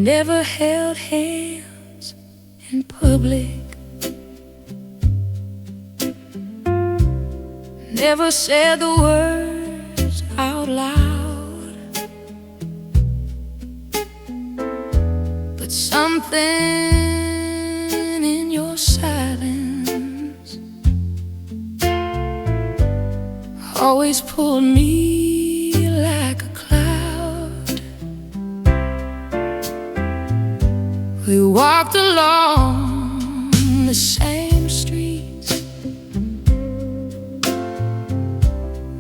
never held hands in public, never said the words out loud, but something in your silence always pulled me like a cloud. We walked along the same streets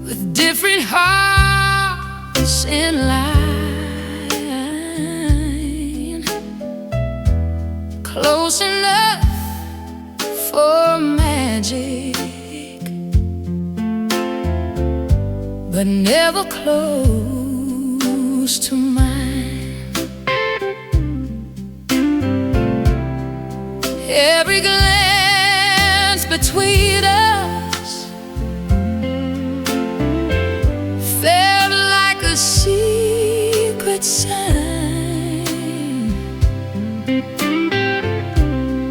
with different hearts in line, close enough for magic, but never close to mine. Every glance between us felt like a secret sign,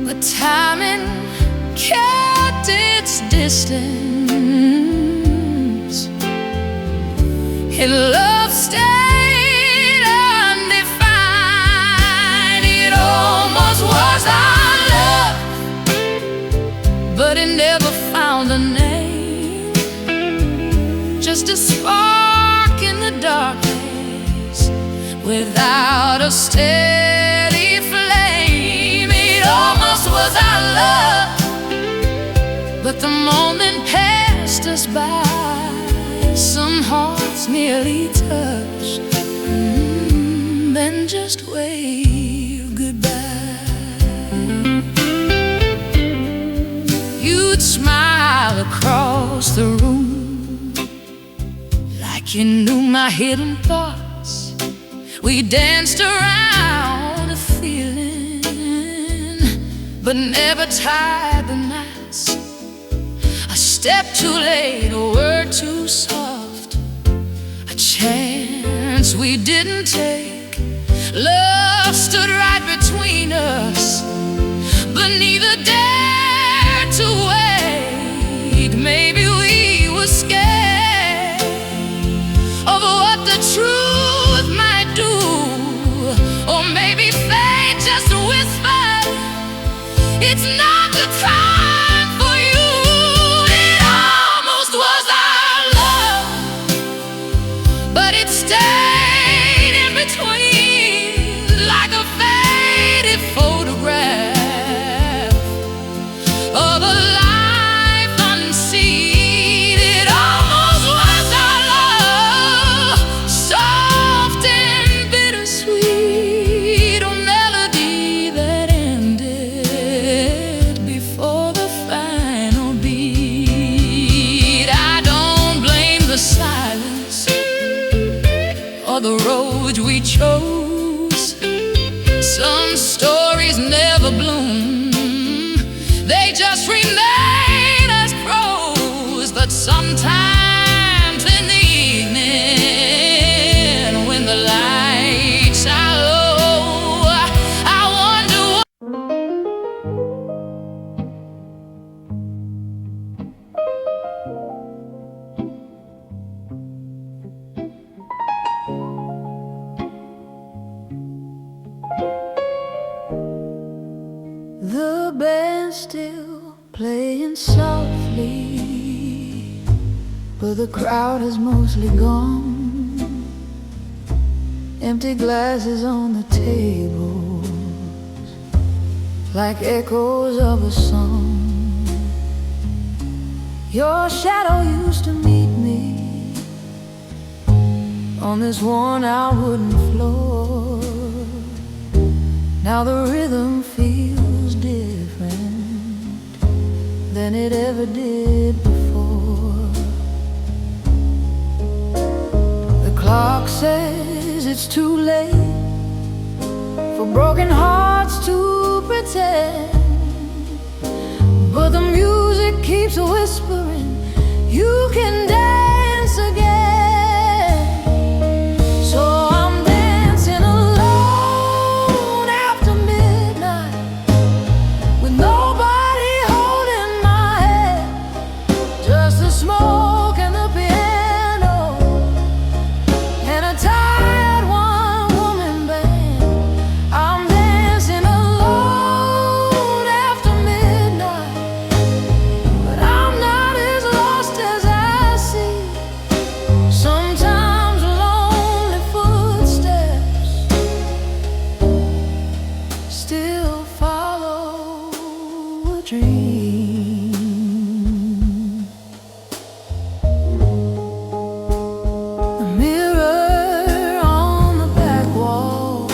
but timing kept its distance, and love stayed undefined. It almost was our love, but it never found a name, just a spark in the darkness without a steady flame. It almost was our love, but the moment passed us by. Some hearts nearly touched, then just waved goodbye. You'd smile across the room like you knew my hidden thoughts. We danced around a feeling, but never tied the knots. A step too late, a word too soft, a chance we didn't take. Love stood right between us, but neither dared to wait. Maybe we were scared of what the truth might do, or maybe fate just whispered, it's not the time for you. It almost was our love, but it stayed in between like a faded photograph of a life unseen. It almost was our love, soft and bittersweet, a melody that ended before the final beat. I don't blame the silence or the road we chose. Some stories never bloom, they just remain as prose. But sometimes in the evening, when the lights are low, I wonder the band's still playing softly, but the crowd has mostly gone. Empty glasses on the tables, like echoes of a song. Your shadow used to meet me on this worn-out wooden floor. Now the rhythm feels different than it ever did before. The clock says it's too late for broken hearts to pretend, but the music keeps whispering, you can dance again. So I'm dancing alone dream. The mirror on the back wall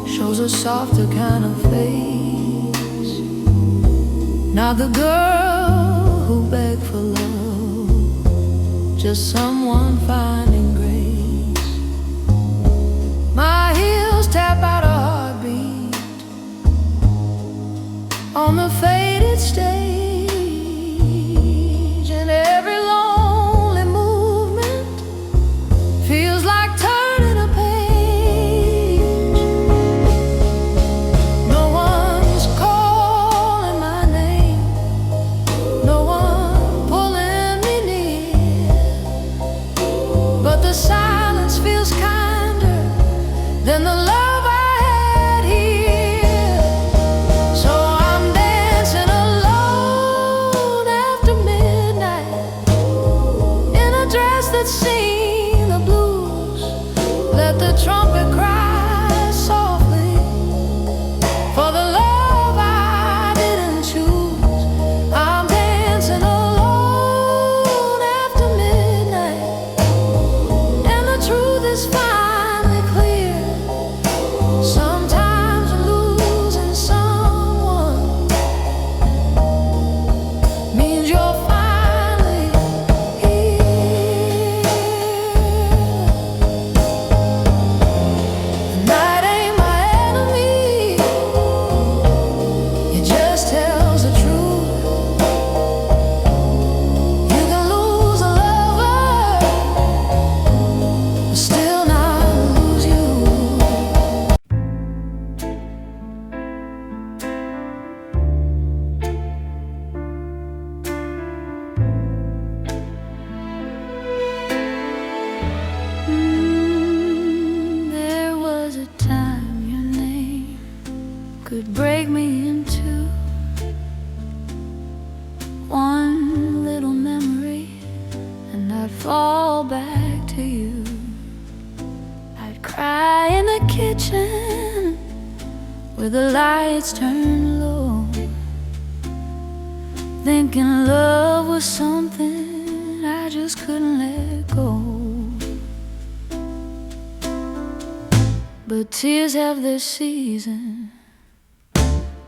shows a softer kind of face, not the girl who begged for love, just someone finding grace. My heels tap out a heartbeat on the faded stage, and every lonely movement feels like turning a page. No one's calling my name, no one pulling me near, but the silence feels kinder than the love sing the blues. Let the trumpet cry softly for the love I didn't choose. I'm dancing alone after midnight, and the truth is finally clear. Sometimes losing someone means you're could break me into one little memory, and I'd fall back to you. I'd cry in the kitchen with the lights turned low, thinking love was something I just couldn't let go. But tears have their season,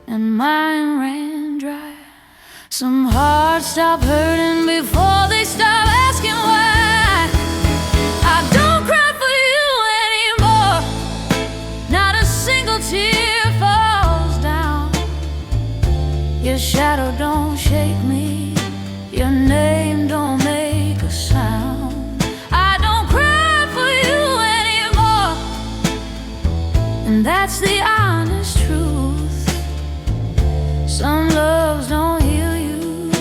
and mine ran dry. Some hearts stop hurting before they stop asking why. I don't cry for you anymore, not a single tear falls down. Your shadow don't shake me, your name don't make a sound. I don't cry for you anymore, and that's the honest truth. Some loves don't heal you,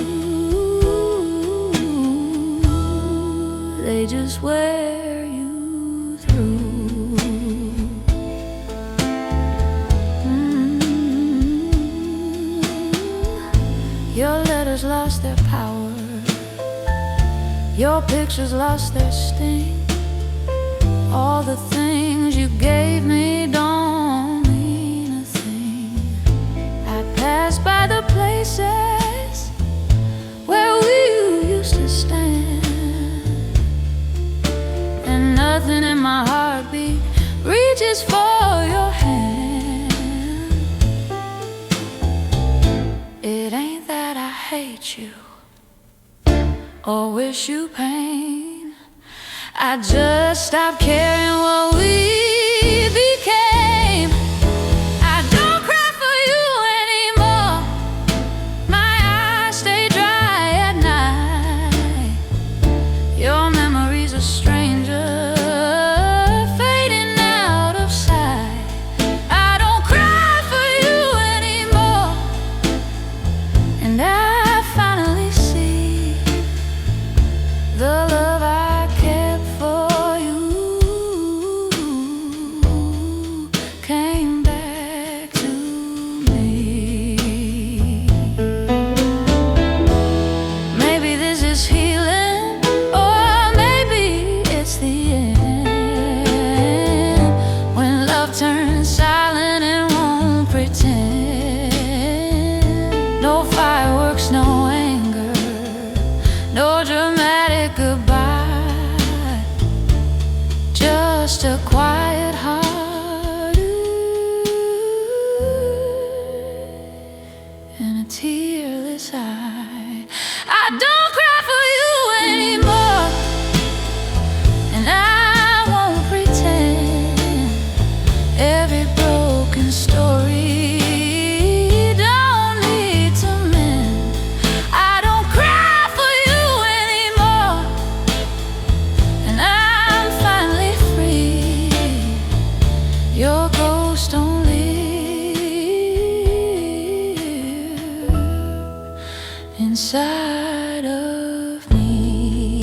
they just wear you through. Your letters lost their power, your pictures lost their sting. All the things you gave me don't mean a thing. I pass by the places where we used to stand, and nothing in my heartbeat reaches for your hand. It ain't that I hate you or wish you pain, I just stopped caring what we became. I don't cry for you anymore, my eyes stay dry at night. Your memory's a stranger, fading out of sight. I don't cry for you anymore, and I finally see the love I kept for you. Your ghost don't live inside of me.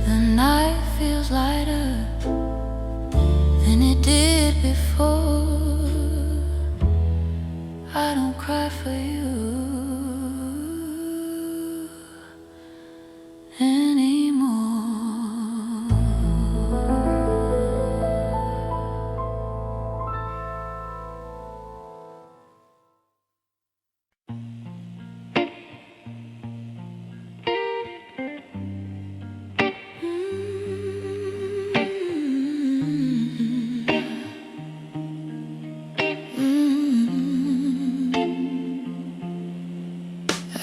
The night feels lighter than it did before. I don't cry for you anymore.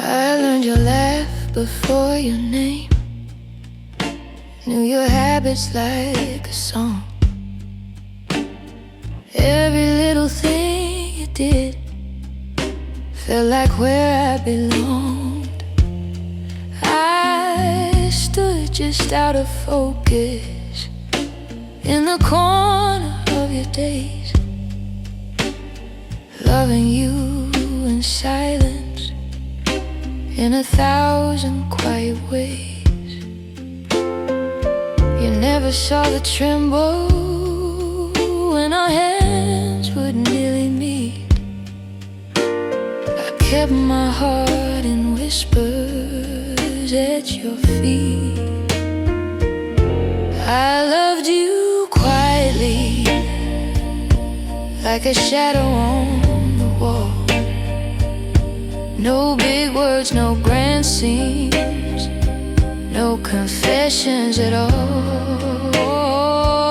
I learned your laugh before your name, knew your habits like a song. Every little thing you did felt like where I belonged. I stood just out of focus in the corner of your days, loving you in silence in 1,000 quiet ways. You never saw the tremble when our hands would nearly meet. I kept my heart in whispers at your feet. I loved you quietly, like a shadow on the wall. No big words, no grand scenes, no confessions at all.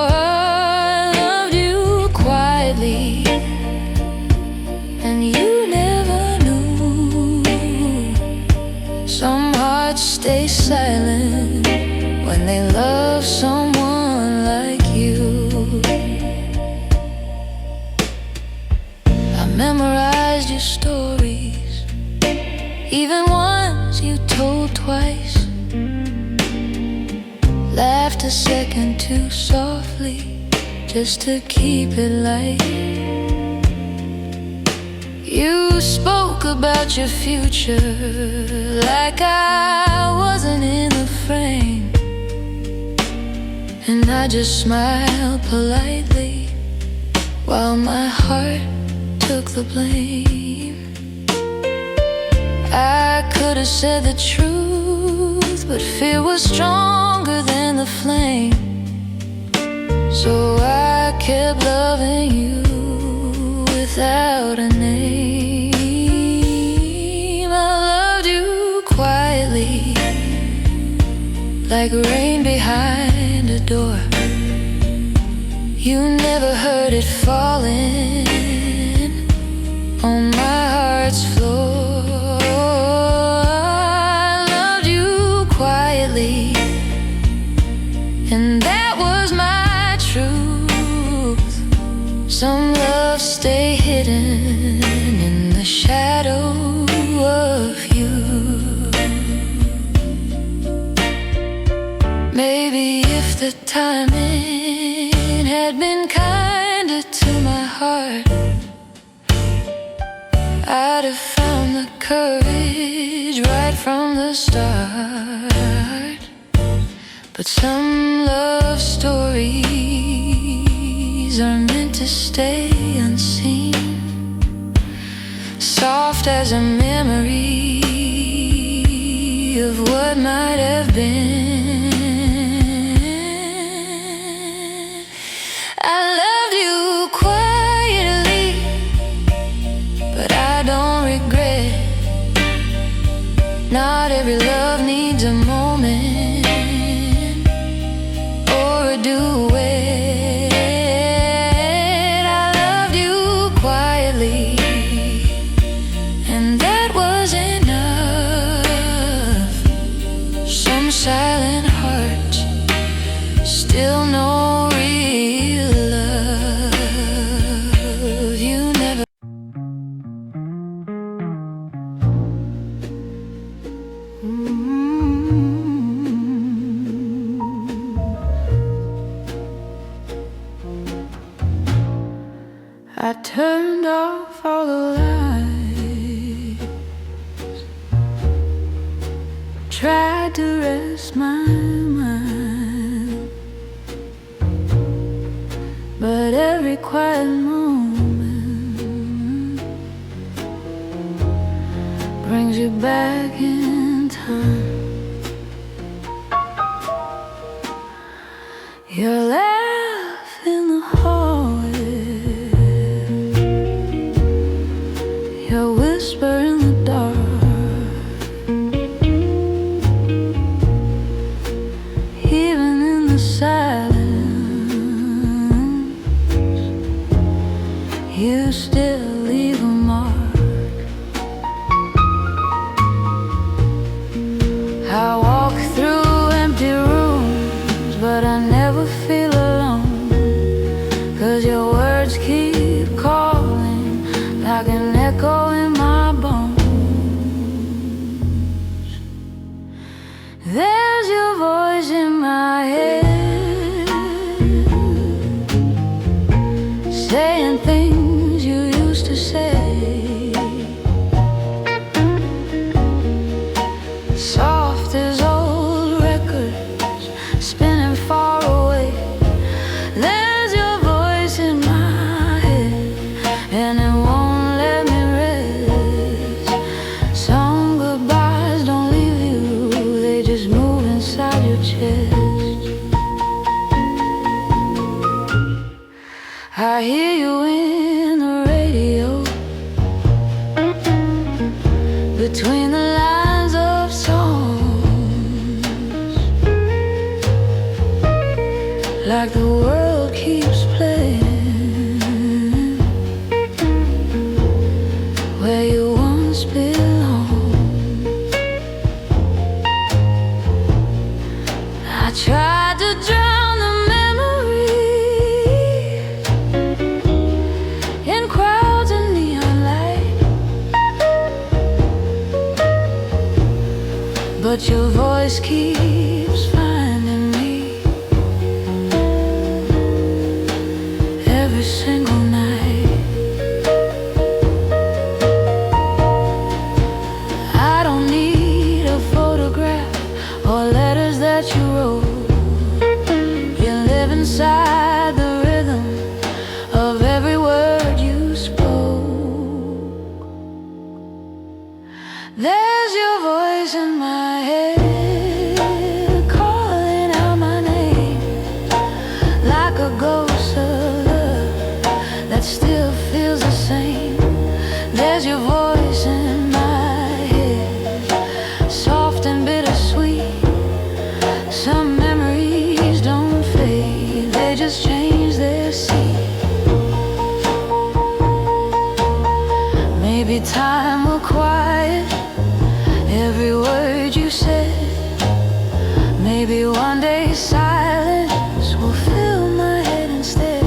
I loved you quietly, and you never knew. Some hearts stay silent when they love someone like you. I memorized your stories, even ones you told twice. Laughed a second too softly, just to keep it light. You spoke about your future like I wasn't in the frame, and I just smiled politely while my heart took the blame. I could have said the truth, but fear was stronger than the flame. So I kept loving you without a name. I loved you quietly, like rain behind a door. You never heard it falling on my heart's floor. And that was my truth. Some love stay hidden in the shadow of you. Maybe if the timing had been kinder to my heart, I'd have found the courage right from the start. But some love stories are meant to stay unseen, soft as a memory of what might have been. I loved you quietly, but I don't regret. Not every love needs a moment or a duet. I loved you quietly, and that was enough. Some silent hearts still know real love. You never turned off all the lights, tried to rest my mind, but every quiet moment brings you back in time. Your laugh in the hallway, your whisper in the dark, even in the silence, you still leave a mark. I walk through empty rooms, but I never feel alone, 'cause your words keep calling like an echo in my bones. There's your voice in my head, saying things you used to say, soft as old records spinning far away. There's your voice in my head, and it won't let me rest. Some goodbyes don't leave you, they just move inside your chest. I hear you in the radio, between the lines of songs, like the world keeps playing where you once belonged. I tried to drown the memories in crowds and neon light, but your voice keeps finding me every single night. I don't need a photograph or letters that you wrote. You live inside the rhythm of every word you spoke. There's your voice in my head, calling out my name like a ghost of love that still feels the same. There's your voice in my head, soft and bittersweet. Some memories don't fade, they just change their seat. Maybe time will quiet every word you said. Maybe one day silence will fill my head instead.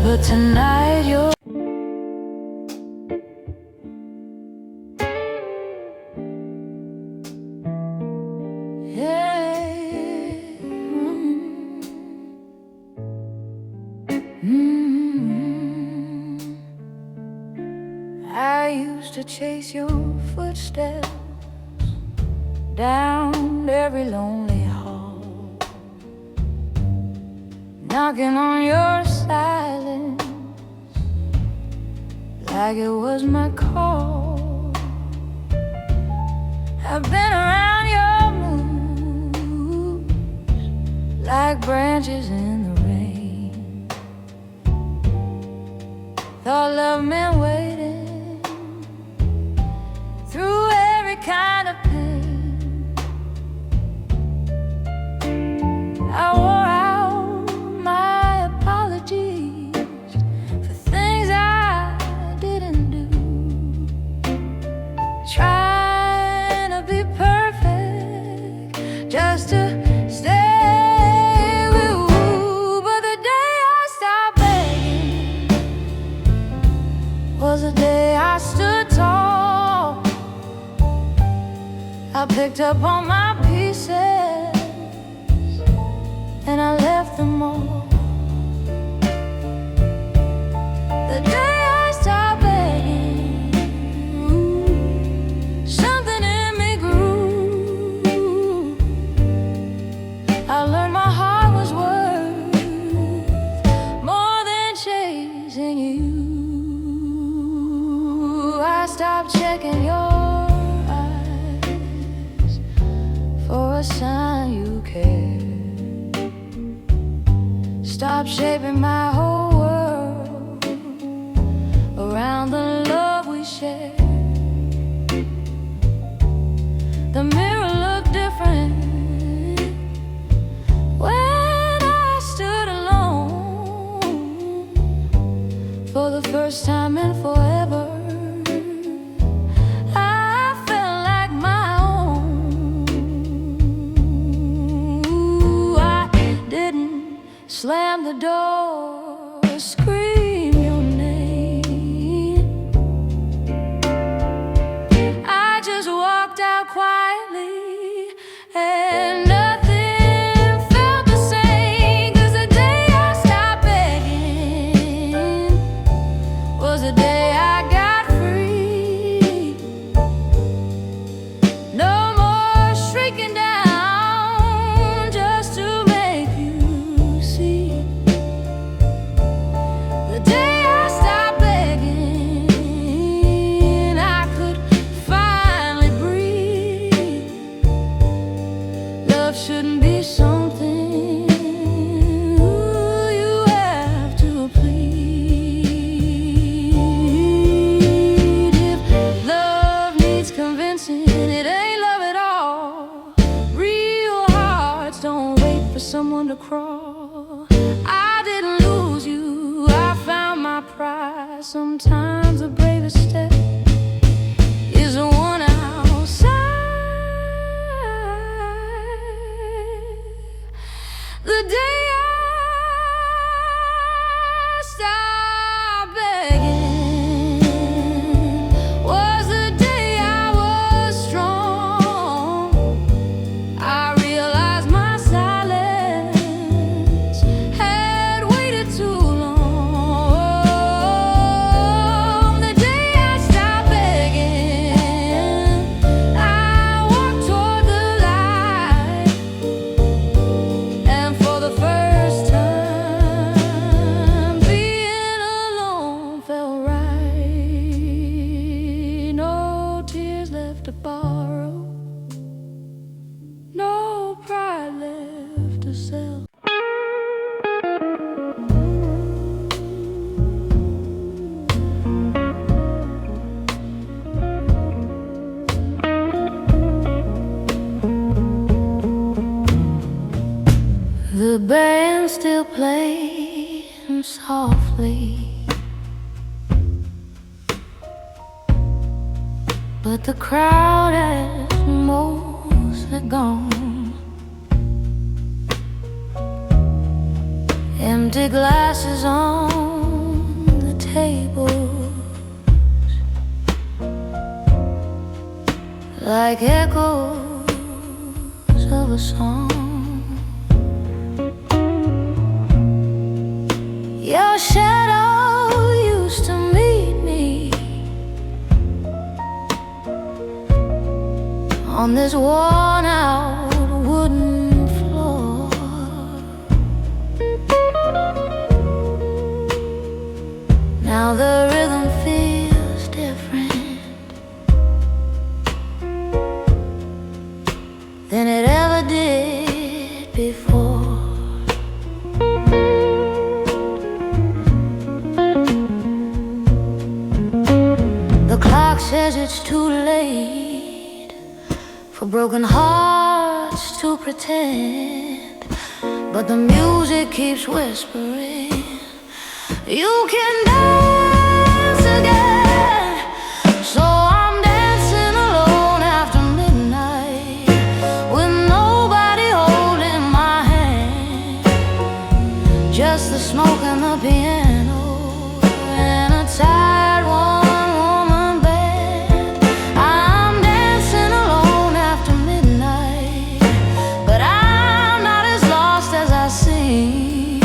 But tonight you're I used to chase your footsteps down every lonely hall, knocking on your silence like it was my call. I've been around your moves like branches in the rain. Thought love meant waiting through every kind of pain. I wore out my apologies for things I didn't do, trying to be perfect just to stay with you. But the day I stopped begging was the day I stood tall. I picked up all my pieces and I left them all. The day I started stop checking your eyes for a sign you care. Stop shaping my whole world around the love we share. The mirror looked different when I stood alone for the first time in forever. I felt like my own. I didn't slam the door, scream your name. I just walked out quietly, and nothing felt the same. 'Cause the day I stopped begging was the day I got free. No more shrieking down just to make you see. The day I stopped begging, I could finally breathe. Love shouldn't be something you have to plead. If love needs convincing, it ain't love at all. Real hearts don't wait for someone to crawl. I didn't lose you, I found my pride. Sometimes the bravest step is the one outside. The day I stopped begging was the day I was strong. I realized my silence had waited too long. The day I stopped begging, I walked toward the light, and for the first time, being alone felt right. No tears left to borrow, no pride left to sell. The band still playing softly, but the crowd has mostly gone. Empty glasses on the tables, like echoes of a song. Your shadow used to meet me on this worn-out wooden floor. Now the rhythm feels different than it ever did before. The clock says it's too late for broken hearts to pretend, but the music keeps whispering, you can dance again. So I'm dancing alone after midnight, with nobody holding my hand, just the smoke and the piano and a tired one-woman band. I'm dancing alone after midnight, but I'm not as lost as I seem.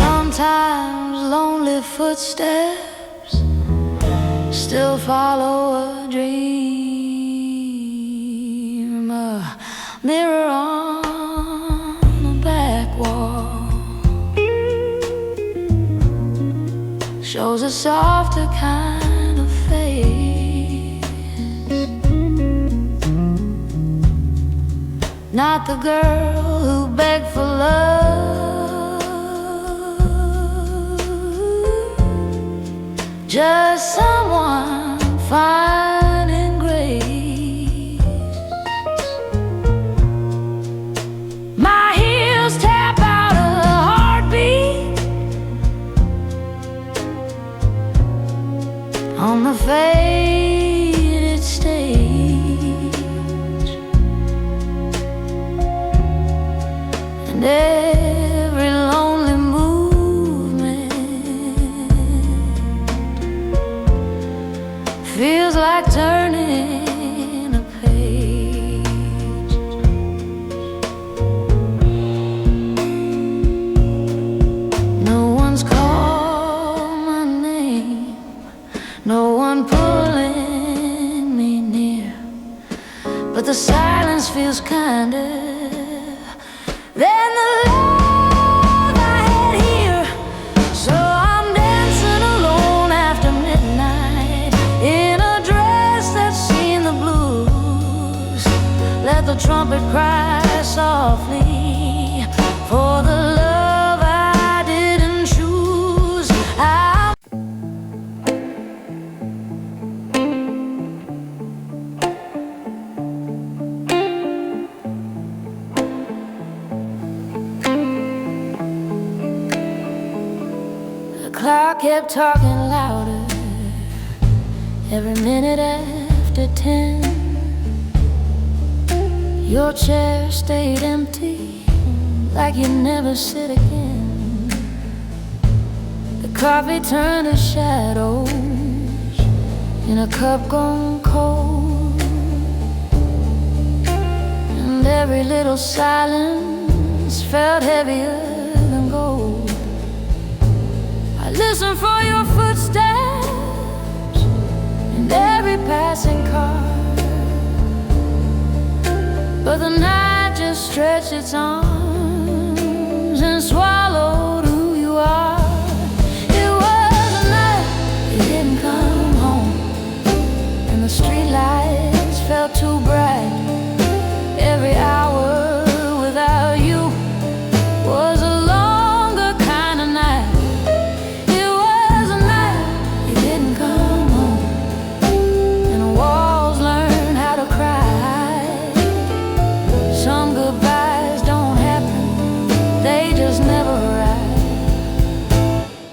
Sometimes lonely footsteps still follow a dream. A mirror on the back wall shows a softer kind of face. not the girl who begged for love, just someone fine and grace. My heels tap out a heartbeat on the faded stage, and every lonely movement feels like turning a page. No one's called my name, no one pulling me near, but the silence feels kinder than the love I had here. So I'm dancing alone after midnight in a dress that's seen the blues. Let the trumpet cry softly for the love I didn't choose. The clock kept talking louder every minute after 10. Your chair stayed empty, like you'd never sit again. The coffee turned to shadows in a cup gone cold, and every little silence felt heavier than gold. I listen for your footsteps in every passing car, but the night just stretched its arms and swallowed who you are. It was a night you didn't come home, and the streetlights felt too bright. Every hour without you was a longer kind of night. It was a night you didn't come home, and the walls learned how to cry. Some goodbyes don't happen, they just never arrive.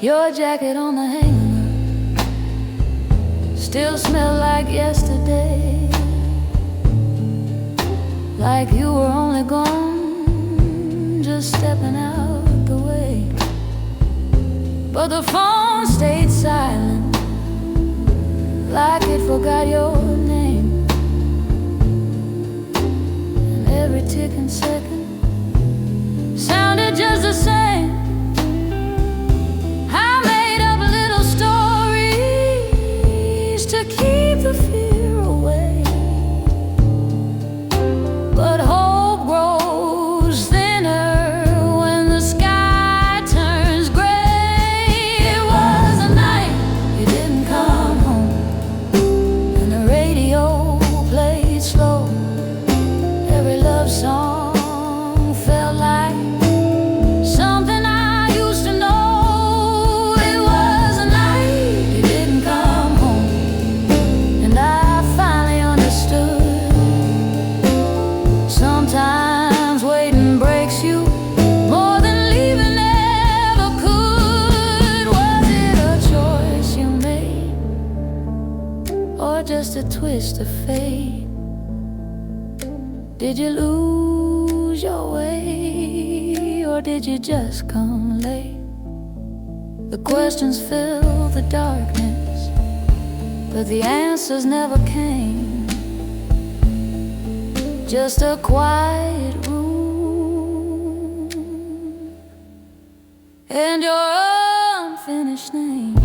Your jacket on the hanger still smelled like yesterday, like you were only gone, just stepping out the way. But the phone stayed silent, like it forgot your name, and every ticking second sounded just the same. I made up little stories to keep the fear away, but hope grows thinner when the sky turns gray. It was a night you didn't come home, and the radio played slow. Every love song felt like something I used to know. It was a night you didn't come home, and I finally understood. Sometimes waiting breaks you more than leaving ever could. Was it a choice you made, or just a twist of fate? Did you lose your way, or did you just come late? The questions fill the darkness, but the answers never came. Just a quiet room and your unfinished name.